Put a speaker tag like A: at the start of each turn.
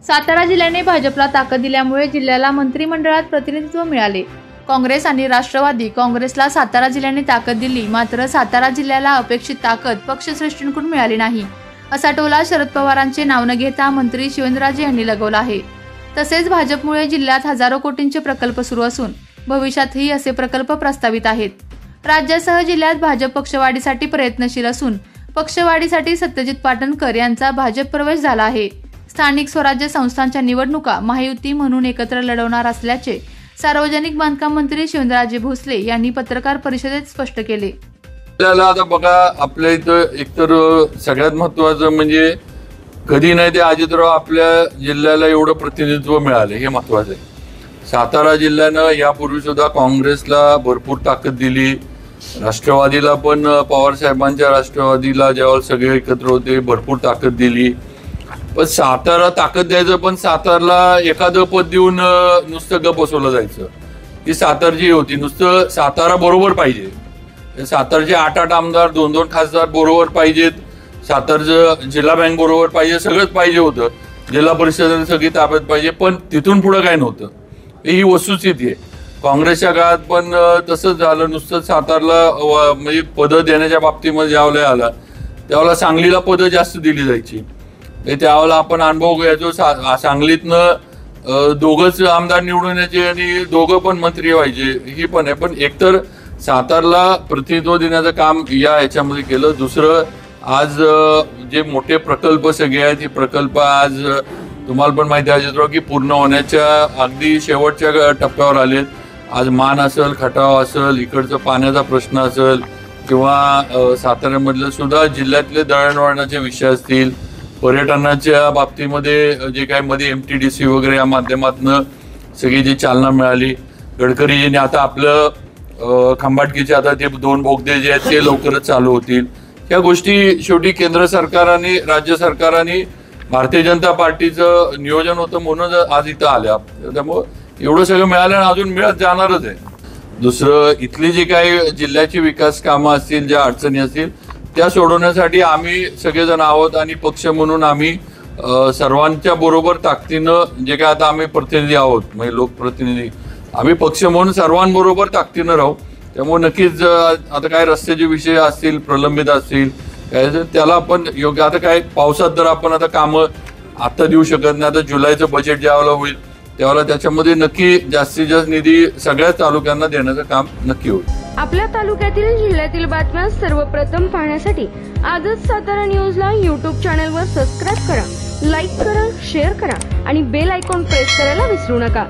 A: सातारा जिल्ह्याने भाजपला ताकद दिल्यामुळे जिल्ह्याला मंत्रिमंडळात प्रतिनिधित्व मिळाले। काँग्रेस आणि राष्ट्रवादी काँग्रेसला सातारा जिल्ह्याने ताकद दिली, मात्र सातारा जिल्ह्याला अपेक्षित ताकद पक्षश्रेष्ठींकडून मिळाली नाही, असा टोला शरद पवारांचे नाव न घेता मंत्री शिवेंद्रराजे यांनी लगावला आहे। तसेच भाजपमुळे जिल्ह्यात हजारो कोटींचे प्रकल्प सुरू असून भविष्यातही असे प्रकल्प प्रस्तावित आहेत। राज्यासह जिल्ह्यात भाजप पक्षवाढीसाठी प्रयत्नशील असून पक्षवाढीसाठी सत्यजित पाटणकर यांचा भाजप प्रवेश झाला आहे। स्थानिक स्वराज्य संस्थांच्या निवडणुका महायुती म्हणून एकत्र लढवणार असल्याचे सार्वजनिक बांधकाम मंत्री शिवेंद्रराजे भोसले यांनी पत्रकार परिषदेत स्पष्ट केले।
B: आपल्याला आता बघा, आपल्या इथं एकतर सगळ्यात महत्त्वाचं म्हणजे कधी नाही ते अजितराव आपल्या जिल्ह्याला एवढं प्रतिनिधित्व मिळाले हे महत्त्वाचं आहे। सातारा जिल्ह्यानं यापूर्वी सुद्धा काँग्रेसला भरपूर ताकद दिली, राष्ट्रवादीला पण पवार साहेबांच्या राष्ट्रवादीला जेव्हा सगळे एकत्र होते भरपूर ताकद दिली। पण सातारा ताकद द्यायचं, पण सातारला एखादं पद देऊन नुसतं गप बसवलं जायचं। ती सातारची होती, नुसतं सातारा बरोबर पाहिजे, सातारचे 8 आमदार 2 खासदार बरोबर पाहिजेत, सातारचं जिल्हा बँक बरोबर पाहिजे, सगळंच पाहिजे होतं, जिल्हा परिषदेने सगळी ताब्यात पाहिजे, पण तिथून पुढे काय नव्हतं। ही वस्तुस्थिती आहे। काँग्रेसच्या काळात पण तसंच झालं, नुसतं सातारला म्हणजे पदं देण्याच्या बाबतीमध्ये ज्यावेळेला आला त्यावेळेला सांगलीला पदं जास्त दिली जायची। त्यावेळेला आपण अनुभव घ्यायचो, सांगलीतनं दोघंच आमदार निवडून यायचे आणि दोघं पण मंत्री व्हायचे, ही पण आहे। पण एकतर सातारला प्रतिनिधित्व देण्याचं काम याच्यामध्ये केलं। दुसरं, आज जे मोठे प्रकल्प सगळे आहेत, हे प्रकल्प आज तुम्हाला पण माहिती आहे की पूर्ण होण्याच्या अगदी शेवटच्या टप्प्यावर आलेत। आज मान असेल, खटाव असेल, इकडचं पाण्याचा प्रश्न असेल, किंवा साताऱ्यामधलं सुद्धा जिल्ह्यातले दळणवळणाचे विषय असतील, पर्यटनाच्या बाबतीमध्ये जे काय मध्ये MTDC वगैरे या माध्यमातून सगळी जी चालना मिळाली, गडकरीजींनी आता आपलं खंबाटकीचे आता ते 2 बोगदे जे आहेत ते लवकरच चालू होतील। या गोष्टी शेवटी केंद्र सरकार आणि राज्य सरकारांनी भारतीय जनता पार्टीचं नियोजन होतं म्हणून आज इथं आल्या। त्यामुळे एवढं सगळं मिळालं आणि अजून मिळत जाणारच आहे। दुसरं, इथली जी काही जिल्ह्याची विकास कामं असतील, ज्या अडचणी असतील त्या सोडवण्यासाठी आम्ही सगळेजण आहोत आणि पक्ष म्हणून आम्ही सर्वांच्या बरोबर ताकदीनं, जे काय आता आम्ही प्रतिनिधी आहोत म्हणजे लोकप्रतिनिधी, आम्ही पक्ष म्हणून सर्वांबरोबर ताकदीनं राहू। त्यामुळे नक्कीच आता काय रस्त्याचे विषय असतील, प्रलंबित असतील काय, त्याला आपण योग्य, आता काय पावसात तर आपण आता कामं आता देऊ शकत नाही, आता जुलैचं बजेट ज्यावेळेला होईल त्यावेळेला त्याच्यामध्ये नक्की जास्तीत जास्त निधी सगळ्याच तालुक्यांना देण्याचं काम नक्की होईल।
C: आपल्या तालुक्यातील जिल्ह्यातील बातम्या सर्वप्रथम पाहण्यासाठी आजच सातारा न्यूजला YouTube चॅनलवर सबस्क्राईब करा, लाईक करा, शेअर करा आणि बेल आयकॉन प्रेस करायला विसरू नका।